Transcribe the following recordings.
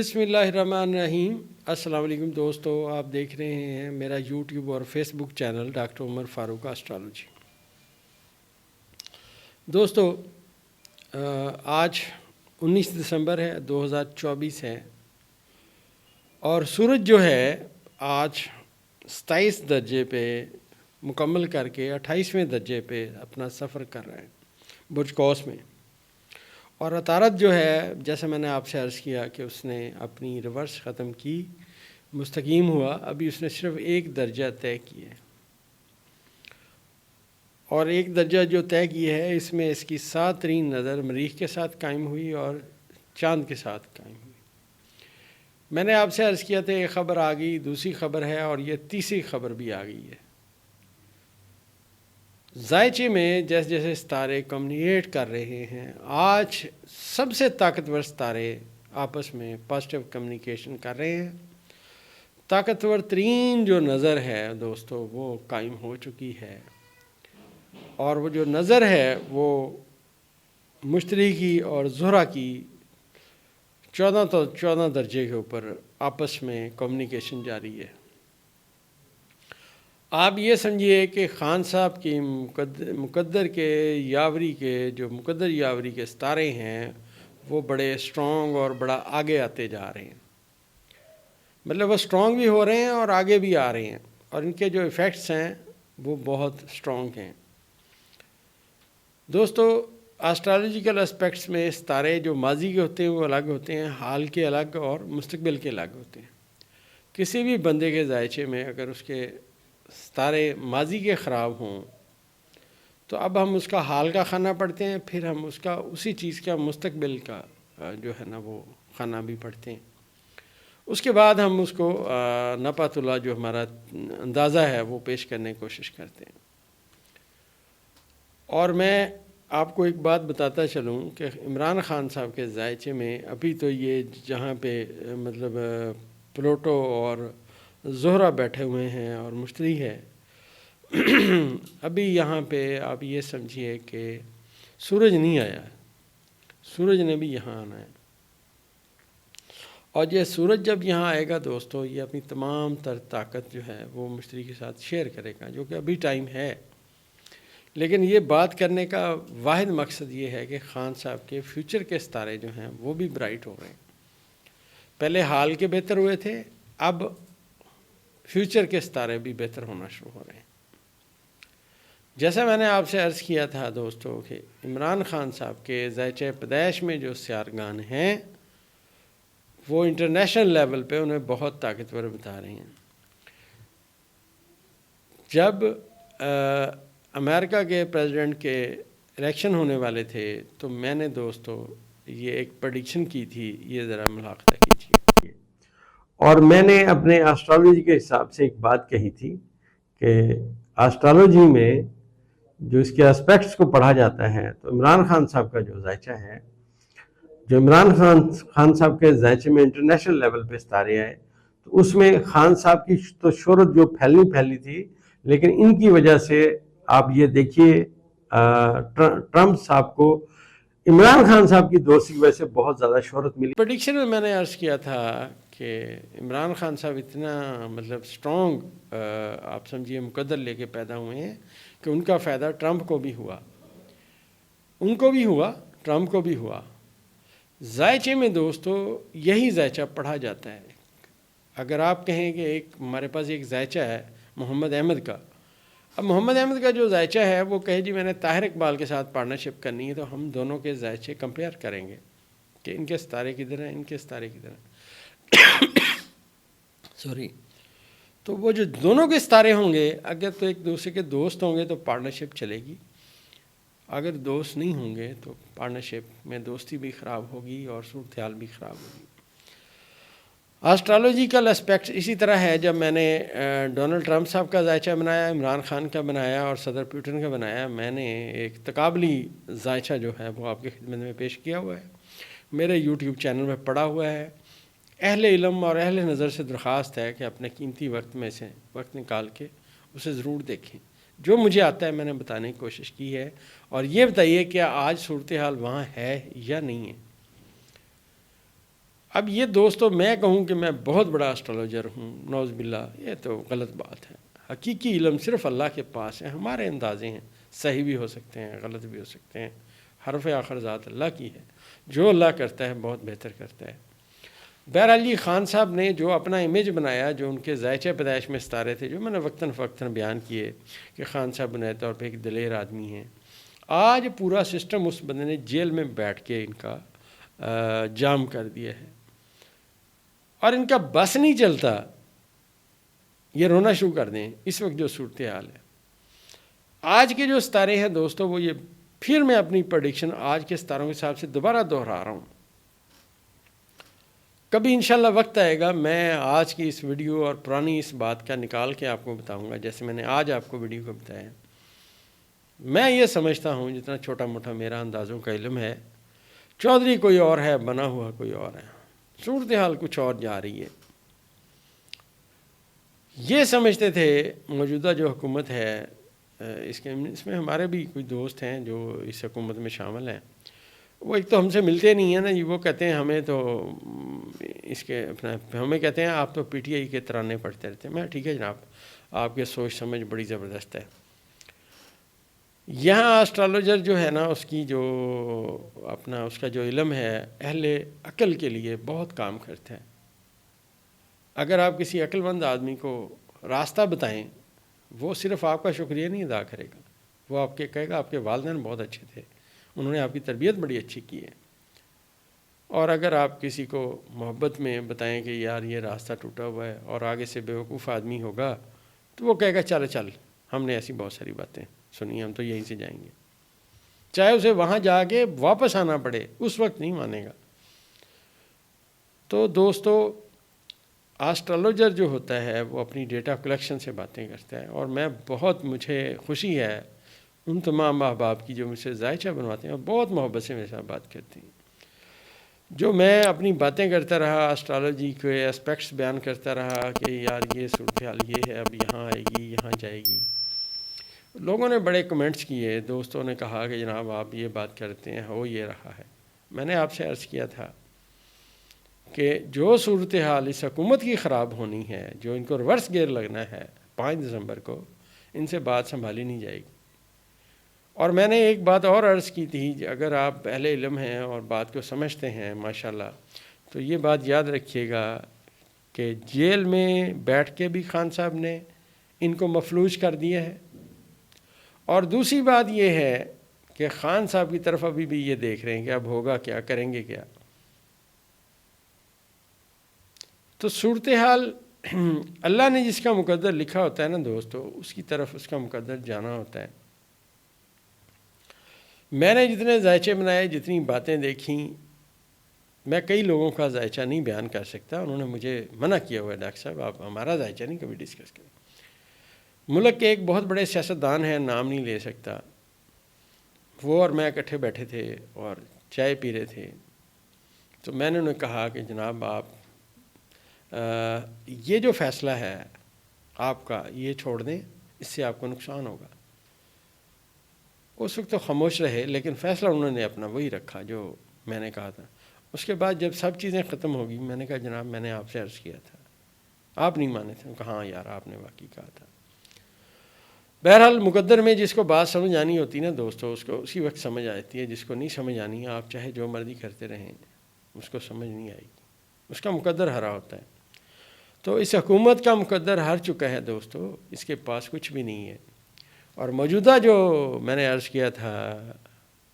بسم اللہ الرحمن الرحیم۔ السلام علیکم دوستو، آپ دیکھ رہے ہیں میرا یوٹیوب اور فیس بک چینل ڈاکٹر عمر فاروق اسٹرالوجی۔ دوستو، آج 19 دسمبر ہے، 2024 ہے، اور سورج جو ہے آج 27 درجے پہ مکمل کر کے 28ویں درجے پہ اپنا سفر کر رہے ہیں برج قوس میں، اور عطارد جو ہے جیسے میں نے آپ سے عرض کیا کہ اس نے اپنی ریورس ختم کی، مستقیم ہوا، ابھی اس نے صرف ایک درجہ طے کیا ہے، اور ایک درجہ جو طے کیا ہے اس میں اس کی 7 ترین نظر مریخ کے ساتھ قائم ہوئی اور چاند کے ساتھ قائم ہوئی۔ میں نے آپ سے عرض کیا تھا ایک خبر آ گئی، دوسری خبر ہے، اور یہ تیسری خبر بھی آ گئی ہے۔ زائچے میں جیسے جیسے ستارے کمیونیکیٹ کر رہے ہیں، آج سب سے طاقتور ستارے آپس میں پازیٹیو کمیونیکیشن کر رہے ہیں۔ طاقتور ترین جو نظر ہے دوستو وہ قائم ہو چکی ہے، اور وہ جو نظر ہے وہ مشتری کی اور زہرہ کی 14 درجے کے اوپر آپس میں کمیونیکیشن جاری ہے۔ آپ یہ سمجھیے کہ خان صاحب کی مقدر کے یاوری کے جو مقدر یاوری کے ستارے ہیں وہ بڑے اسٹرانگ اور بڑا آگے آتے جا رہے ہیں، مطلب وہ اسٹرانگ بھی ہو رہے ہیں اور آگے بھی آ رہے ہیں، اور ان کے جو ایفیکٹس ہیں وہ بہت اسٹرانگ ہیں۔ دوستو، اسٹرالوجیکل اسپیکٹس میں ستارے جو ماضی کے ہوتے ہیں وہ الگ ہوتے ہیں، حال کے الگ اور مستقبل کے الگ ہوتے ہیں۔ کسی بھی بندے کے ذائچے میں اگر اس کے ستارے ماضی کے خراب ہوں تو اب ہم اس کا حال کا خانہ پڑھتے ہیں، پھر ہم اس کا اسی چیز کا مستقبل کا جو ہے نا وہ خانہ بھی پڑھتے ہیں۔ اس کے بعد ہم اس کو نپات اللہ جو ہمارا اندازہ ہے وہ پیش کرنے کی کوشش کرتے ہیں۔ اور میں آپ کو ایک بات بتاتا چلوں کہ عمران خان صاحب کے ذائچے میں ابھی تو یہ جہاں پہ مطلب پلوٹو اور زہرہ بیٹھے ہوئے ہیں اور مشتری ہے، ابھی یہاں پہ آپ یہ سمجھیے کہ سورج نہیں آیا، سورج نے بھی یہاں آنا ہے، اور یہ سورج جب یہاں آئے گا دوستو یہ اپنی تمام تر طاقت جو ہے وہ مشتری کے ساتھ شیئر کرے گا، جو کہ ابھی ٹائم ہے۔ لیکن یہ بات کرنے کا واحد مقصد یہ ہے کہ خان صاحب کے فیوچر کے ستارے جو ہیں وہ بھی برائٹ ہو رہے ہیں۔ پہلے حال کے بہتر ہوئے تھے، اب فیوچر کے ستارے بھی بہتر ہونا شروع ہو رہے ہیں۔ جیسا میں نے آپ سے عرض کیا تھا دوستو کہ عمران خان صاحب کے ذائچہ پیدائش میں جو سیارگان ہیں وہ انٹرنیشنل لیول پہ انہیں بہت طاقتور بتا رہے ہیں۔ جب امریکہ کے پریزیڈنٹ کے الیکشن ہونے والے تھے تو میں نے دوستو یہ ایک پریڈکشن کی تھی، یہ ذرا ملاحظہ کیجیے، اور میں نے اپنے اسٹرالوجی کے حساب سے ایک بات کہی تھی کہ اسٹرالوجی میں جو اس کے اسپیکٹس کو پڑھا جاتا ہے تو عمران خان صاحب کا جو ذائچہ ہے، جو عمران خان صاحب کے ذائچے میں انٹرنیشنل لیول پہ ستارے آئے تو اس میں خان صاحب کی تو شہرت جو پھیلی تھی، لیکن ان کی وجہ سے آپ یہ دیکھیے ٹرمپ صاحب کو عمران خان صاحب کی دوستی کی وجہ سے بہت زیادہ شہرت ملی۔ پریڈکشن میں میں نے عرض کیا تھا کہ عمران خان صاحب اتنا مطلب اسٹرانگ آپ سمجھیے مقدر لے کے پیدا ہوئے ہیں کہ ان کا فائدہ ٹرمپ کو بھی ہوا، ان کو بھی ہوا، ٹرمپ کو بھی ہوا۔ ذائچے میں دوستو یہی ذائچہ پڑھا جاتا ہے۔ اگر آپ کہیں کہ ایک ہمارے پاس ایک ذائچہ ہے محمد احمد کا، اب محمد احمد کا جو ذائچہ ہے وہ کہے جی میں نے طاہر اقبال کے ساتھ پارٹنرشپ کرنی ہے، تو ہم دونوں کے ذائچے کمپیئر کریں گے کہ ان کے ستارے کدھر ہیں، ان کے ستارے کدھر ہیں، سوری۔ تو وہ جو دونوں کے ستارے ہوں گے، اگر تو ایک دوسرے کے دوست ہوں گے تو پارٹنرشپ چلے گی، اگر دوست نہیں ہوں گے تو پارٹنرشپ میں دوستی بھی خراب ہوگی اور صورتحال بھی خراب ہوگی۔ اسٹرالوجیکل اسپیکٹس اسی طرح ہے۔ جب میں نے ڈونلڈ ٹرمپ صاحب کا ذائچہ بنایا، عمران خان کا بنایا اور صدر پوٹن کا بنایا، میں نے ایک تقابلی ذائچہ جو ہے وہ آپ کی خدمت میں پیش کیا ہوا ہے، میرے یوٹیوب چینل میں پڑا ہوا ہے۔ اہل علم اور اہل نظر سے درخواست ہے کہ اپنے قیمتی وقت میں سے وقت نکال کے اسے ضرور دیکھیں۔ جو مجھے آتا ہے میں نے بتانے کی کوشش کی ہے، اور یہ بتائیے کہ آج صورتحال وہاں ہے یا نہیں ہے۔ اب یہ دوستو میں کہوں کہ میں بہت بڑا اسٹرالوجر ہوں، نعوذ باللہ، یہ تو غلط بات ہے۔ حقیقی علم صرف اللہ کے پاس ہے، ہمارے اندازے ہیں، صحیح بھی ہو سکتے ہیں، غلط بھی ہو سکتے ہیں، حرف آخر ذات اللہ کی ہے، جو اللہ کرتا ہے بہت بہتر کرتا ہے۔ بہرحال یہ خان صاحب نے جو اپنا امیج بنایا، جو ان کے ذائچہ پیدائش میں ستارے تھے، جو میں نے وقتاً فوقتاً بیان کیے کہ خان صاحب بنائے طور پہ ایک دلیر آدمی ہیں، آج پورا سسٹم اس بندے نے جیل میں بیٹھ کے ان کا جام کر دیا ہے، اور ان کا بس نہیں چلتا، یہ رونا شروع کر دیں اس وقت جو صورتحال ہے۔ آج کے جو ستارے ہیں دوستو، وہ یہ پھر میں اپنی پریڈکشن آج کے ستاروں کے حساب سے دوبارہ دہرا رہا ہوں۔ کبھی انشاءاللہ وقت آئے گا، میں آج کی اس ویڈیو اور پرانی اس بات کا نکال کے آپ کو بتاؤں گا، جیسے میں نے آج آپ کو ویڈیو کو بتایا۔ میں یہ سمجھتا ہوں، جتنا چھوٹا موٹا میرا اندازوں کا علم ہے، چودھری کوئی اور ہے، بنا ہوا کوئی اور ہے، صورتحال کچھ اور جا رہی ہے۔ یہ سمجھتے تھے موجودہ جو حکومت ہے، اس میں ہمارے بھی کوئی دوست ہیں جو اس حکومت میں شامل ہیں، وہ ایک تو ہم سے ملتے نہیں ہیں نا جی، وہ کہتے ہیں ہمیں تو اس کے ہمیں کہتے ہیں آپ تو پی ٹی آئی کے ترانے پڑھتے رہتے ہیں۔ میں ٹھیک ہے جناب، آپ کے سوچ سمجھ بڑی زبردست ہے۔ یہاں اسٹرالوجر جو ہے نا، اس کی جو اس کا جو علم ہے، اہل عقل کے لیے بہت کام کرتا ہے۔ اگر آپ کسی عقل مند آدمی کو راستہ بتائیں، وہ صرف آپ کا شکریہ نہیں ادا کرے گا، وہ آپ کے کہے گا آپ کے والدین بہت اچھے تھے، انہوں نے آپ کی تربیت بڑی اچھی کی ہے۔ اور اگر آپ کسی کو محبت میں بتائیں کہ یار یہ راستہ ٹوٹا ہوا ہے اور آگے سے بیوقوف آدمی ہوگا، تو وہ کہے گا چل ہم نے ایسی بہت ساری باتیں سنی، ہم تو یہیں سے جائیں گے، چاہے اسے وہاں جا کے واپس آنا پڑے، اس وقت نہیں مانے گا۔ تو دوستو، آسٹرالوجر جو ہوتا ہے وہ اپنی ڈیٹا کلیکشن سے باتیں کرتا ہے، اور مجھے خوشی ہے ان تمام ماں باپ کی جو مجھ سے ذائچہ بنواتے ہیں اور بہت محبت سے میرے ساتھ بات کرتے ہیں۔ جو میں اپنی باتیں کرتا رہا، اسٹرالوجی کے اسپیکٹس بیان کرتا رہا کہ یار یہ صورتحال یہ ہے، اب یہاں آئے گی، یہاں جائے گی، لوگوں نے بڑے کمنٹس کیے، دوستوں نے کہا کہ جناب آپ یہ بات کرتے ہیں، ہو یہ رہا ہے۔ میں نے آپ سے عرض کیا تھا کہ جو صورتحال اس حکومت کی خراب ہونی ہے، جو ان کو ریورس گیئر لگنا ہے 5 دسمبر کو، ان سے بات سنبھالی نہیں جائے گی۔ اور میں نے ایک بات اور عرض کی تھی، اگر آپ اہل علم ہیں اور بات کو سمجھتے ہیں ماشاءاللہ، تو یہ بات یاد رکھیے گا کہ جیل میں بیٹھ کے بھی خان صاحب نے ان کو مفلوج کر دیا ہے، اور دوسری بات یہ ہے کہ خان صاحب کی طرف ابھی بھی یہ دیکھ رہے ہیں کہ اب ہوگا کیا، کریں گے کیا۔ تو صورتحال اللہ نے جس کا مقدر لکھا ہوتا ہے نا دوستو، اس کی طرف اس کا مقدر جانا ہوتا ہے۔ میں نے جتنے ذائچے بنائے، جتنی باتیں دیکھیں، میں کئی لوگوں کا ذائچہ نہیں بیان کر سکتا، انہوں نے مجھے منع کیا ہوا ہے ڈاکٹر صاحب آپ ہمارا ذائچہ نہیں کبھی ڈسکس کریں۔ ملک کے ایک بہت بڑے سیاستدان ہیں، نام نہیں لے سکتا، وہ اور میں اکٹھے بیٹھے تھے اور چائے پی رہے تھے، تو میں نے انہیں کہا کہ جناب آپ یہ جو فیصلہ ہے آپ کا، یہ چھوڑ دیں، اس سے آپ کو نقصان ہوگا۔ اس وقت تو خاموش رہے، لیکن فیصلہ انہوں نے اپنا وہی رکھا جو میں نے کہا تھا۔ اس کے بعد جب سب چیزیں ختم ہو گئی، میں نے کہا جناب میں نے آپ سے عرض کیا تھا، آپ نہیں مانے تھے۔ کہا ہاں یار آپ نے واقعی کہا تھا۔ بہرحال مقدر میں جس کو بات سمجھ آنی ہوتی نا دوستو، اس کو اسی وقت سمجھ آتی ہے، جس کو نہیں سمجھ آنی آپ چاہے جو مرضی کرتے رہیں، اس کو سمجھ نہیں آئے گی، اس کا مقدر ہرا ہوتا ہے۔ تو اس حکومت کا مقدر ہار چکا ہے دوستو، اس کے پاس کچھ بھی نہیں ہے۔ اور موجودہ جو میں نے عرض کیا تھا،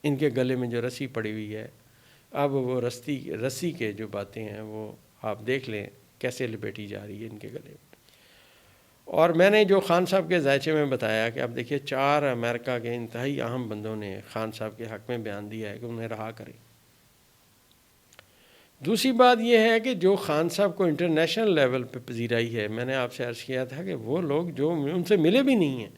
ان کے گلے میں جو رسی پڑی ہوئی ہے، اب وہ رسی کے جو باتیں ہیں وہ آپ دیکھ لیں کیسے لپیٹی جا رہی ہے ان کے گلے میں۔ اور میں نے جو خان صاحب کے ذائچے میں بتایا کہ اب دیکھیے 4 امریکہ کے انتہائی اہم بندوں نے خان صاحب کے حق میں بیان دیا ہے کہ انہیں رہا کریں۔ دوسری بات یہ ہے کہ جو خان صاحب کو انٹرنیشنل لیول پہ پذیرائی ہے، میں نے آپ سے عرض کیا تھا کہ وہ لوگ جو ان سے ملے بھی نہیں ہیں،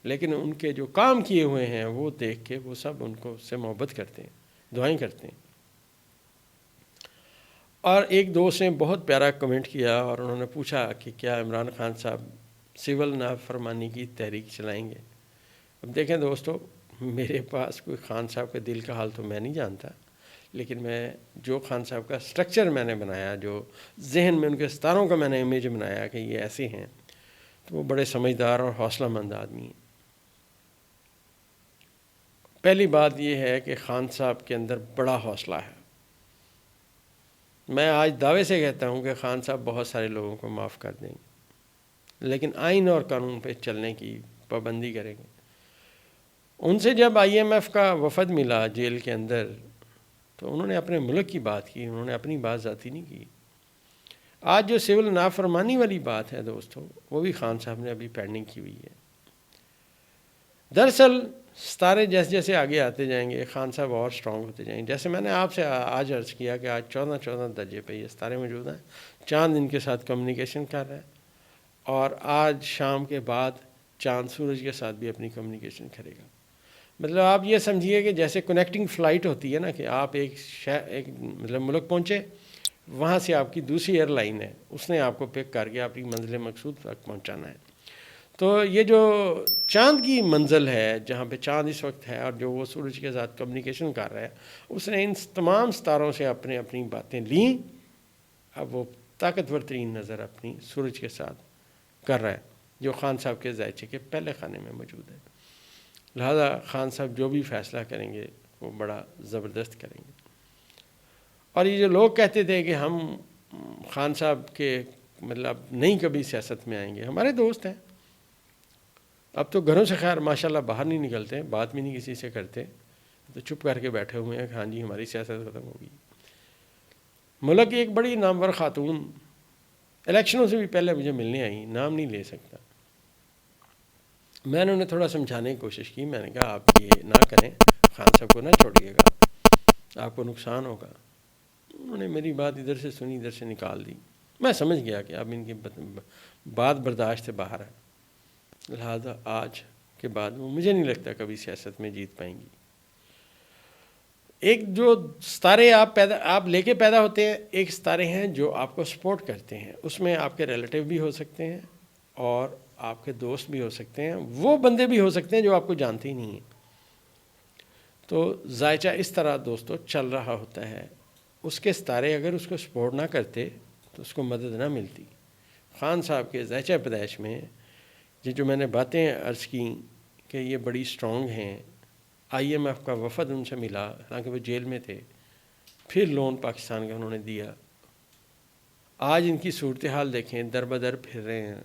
لیکن ان کے جو کام کیے ہوئے ہیں وہ دیکھ کے وہ سب ان کو سے محبت کرتے ہیں، دعائیں کرتے ہیں۔ اور ایک دوست نے بہت پیارا کمنٹ کیا اور انہوں نے پوچھا کہ کیا عمران خان صاحب سول نافرمانی کی تحریک چلائیں گے؟ اب دیکھیں دوستو، میرے پاس کوئی خان صاحب کے دل کا حال تو میں نہیں جانتا، لیکن میں جو خان صاحب کا سٹرکچر میں نے بنایا، جو ذہن میں ان کے ستاروں کا میں نے امیج بنایا کہ یہ ایسے ہیں، تو وہ بڑے سمجھدار اور حوصلہ مند آدمی ہیں۔ پہلی بات یہ ہے کہ خان صاحب کے اندر بڑا حوصلہ ہے۔ میں آج دعوے سے کہتا ہوں کہ خان صاحب بہت سارے لوگوں کو معاف کر دیں گے، لیکن آئین اور قانون پہ چلنے کی پابندی کریں گے۔ ان سے جب IMF کا وفد ملا جیل کے اندر، تو انہوں نے اپنے ملک کی بات کی، انہوں نے اپنی بات ذاتی نہیں کی۔ آج جو سول نافرمانی والی بات ہے دوستو، وہ بھی خان صاحب نے ابھی پینڈنگ کی ہوئی ہے۔ دراصل ستارے جیسے جیسے آگے آتے جائیں گے، خان صاحب اور سٹرونگ ہوتے جائیں گے۔ جیسے میں نے آپ سے آج عرض کیا کہ آج 14 درجے پہ یہ ستارے موجود ہیں، چاند ان کے ساتھ کمیونیکیشن کر رہا ہے، اور آج شام کے بعد چاند سورج کے ساتھ بھی اپنی کمیونیکیشن کرے گا۔ مطلب آپ یہ سمجھیے کہ جیسے کنیکٹنگ فلائٹ ہوتی ہے نا، کہ آپ ایک مطلب ملک پہنچے، وہاں سے آپ کی دوسری ایئر لائن ہے، اس نے آپ کو پک کر کے اپنی منزل مقصود تک پہنچانا ہے۔ تو یہ جو چاند کی منزل ہے، جہاں پہ چاند اس وقت ہے اور جو وہ سورج کے ساتھ کمیونیکیشن کر رہا ہے، اس نے ان تمام ستاروں سے اپنی باتیں لیں۔ اب وہ طاقتور ترین نظر اپنی سورج کے ساتھ کر رہا ہے، جو خان صاحب کے ذائچے کے پہلے خانے میں موجود ہے۔ لہذا خان صاحب جو بھی فیصلہ کریں گے وہ بڑا زبردست کریں گے۔ اور یہ جو لوگ کہتے تھے کہ ہم خان صاحب کے مطلب نہیں کبھی سیاست میں آئیں گے، ہمارے دوست ہیں، اب تو گھروں سے خیر ماشاءاللہ باہر نہیں نکلتے، بات بھی نہیں کسی سے کرتے، تو چپ کر کے بیٹھے ہوئے ہیں کہ ہاں جی ہماری سیاست ختم ہوگی۔ ملک کی ایک بڑی نامور خاتون الیکشنوں سے بھی پہلے مجھے ملنے آئی، نام نہیں لے سکتا۔ میں نے انہیں تھوڑا سمجھانے کی کوشش کی، میں نے کہا آپ یہ نہ کریں، خان صاحب کو نہ چھوڑیے گا، آپ کو نقصان ہوگا۔ انہوں نے میری بات ادھر سے سنی، ادھر سے نکال دی۔ میں سمجھ گیا کہ اب ان کی بات برداشت سے باہر ہے، لہذا آج کے بعد وہ مجھے نہیں لگتا کبھی سیاست میں جیت پائیں گی۔ ایک جو ستارے آپ لے کے پیدا ہوتے ہیں، ایک ستارے ہیں جو آپ کو سپورٹ کرتے ہیں، اس میں آپ کے ریلیٹیو بھی ہو سکتے ہیں اور آپ کے دوست بھی ہو سکتے ہیں، وہ بندے بھی ہو سکتے ہیں جو آپ کو جانتے ہی نہیں ہیں۔ تو ذائچہ اس طرح دوستو چل رہا ہوتا ہے، اس کے ستارے اگر اس کو سپورٹ نہ کرتے تو اس کو مدد نہ ملتی۔ خان صاحب کے ذائچہ پیدائش میں یہ جو میں نے باتیں عرض کی کہ یہ بڑی سٹرونگ ہیں، IMF کا وفد ان سے ملا، حالانکہ وہ جیل میں تھے، پھر لون پاکستان کا انہوں نے دیا۔ آج ان کی صورتحال دیکھیں، در بدر پھر رہے ہیں۔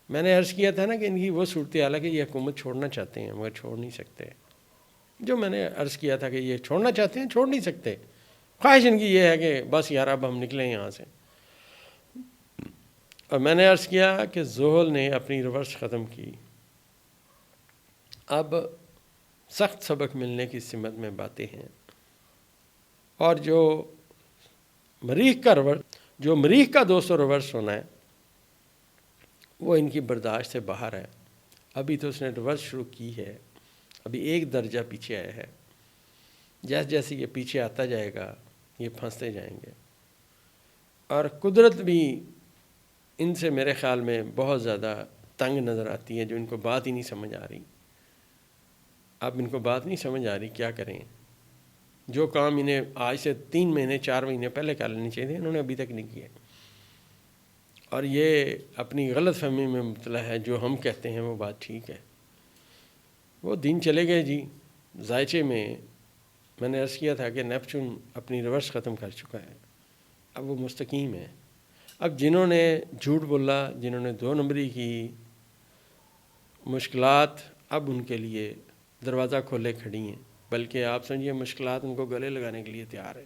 میں نے عرض کیا تھا نا کہ ان کی وہ صورتحال ہے کہ یہ حکومت چھوڑنا چاہتے ہیں مگر چھوڑ نہیں سکتے۔ جو میں نے عرض کیا تھا کہ یہ چھوڑنا چاہتے ہیں، چھوڑ نہیں سکتے۔ خواہش ان کی یہ ہے کہ بس یار اب ہم نکلیں یہاں سے۔ اور میں نے عرض کیا کہ زحل نے اپنی ریورس ختم کی، اب سخت سبق ملنے کی سمت میں باتیں ہیں، اور جو مریخ کا دوستو ریورس ہونا ہے وہ ان کی برداشت سے باہر ہے۔ ابھی تو اس نے ریورس شروع کی ہے، ابھی ایک درجہ پیچھے آیا ہے، جیسے جیسے یہ پیچھے آتا جائے گا یہ پھنستے جائیں گے۔ اور قدرت بھی ان سے میرے خیال میں بہت زیادہ تنگ نظر آتی ہے، جو ان کو بات ہی نہیں سمجھ آ رہی۔ اب ان کو بات نہیں سمجھ آ رہی، کیا کریں؟ جو کام انہیں آج سے 3 مہینے 4 مہینے پہلے کر لینے چاہیے تھے، انہوں نے ابھی تک نہیں کیے، اور یہ اپنی غلط فہمی میں مبتلا ہے۔ جو ہم کہتے ہیں وہ بات ٹھیک ہے، وہ دن چلے گئے جی۔ ذائچے میں نے عرض کیا تھا کہ نیپچون اپنی ریورس ختم کر چکا ہے، اب وہ مستقیم ہے۔ اب جنہوں نے جھوٹ بولا، جنہوں نے 2 نمبری کی، مشکلات اب ان کے لیے دروازہ کھولے کھڑی ہیں، بلکہ آپ سمجھیے مشکلات ان کو گلے لگانے کے لیے تیار ہے۔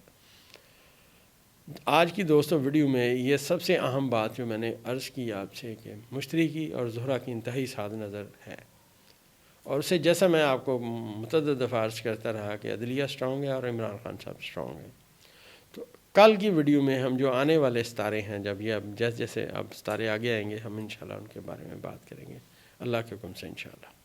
آج کی دوستو ویڈیو میں یہ سب سے اہم بات جو میں نے عرض کی آپ سے کہ مشتری کی اور زہرہ کی انتہائی ساتھ نظر ہے، اور اسے جیسا میں آپ کو متعدد دفعہ عرض کرتا رہا کہ عدلیہ سٹرونگ ہے اور عمران خان صاحب سٹرونگ ہیں۔ تو کل کی ویڈیو میں ہم جو آنے والے ستارے ہیں، جب یہ اب جیسے اب ستارے آگے آئیں گے، ہم انشاءاللہ ان کے بارے میں بات کریں گے، اللہ کے حکم سے انشاءاللہ۔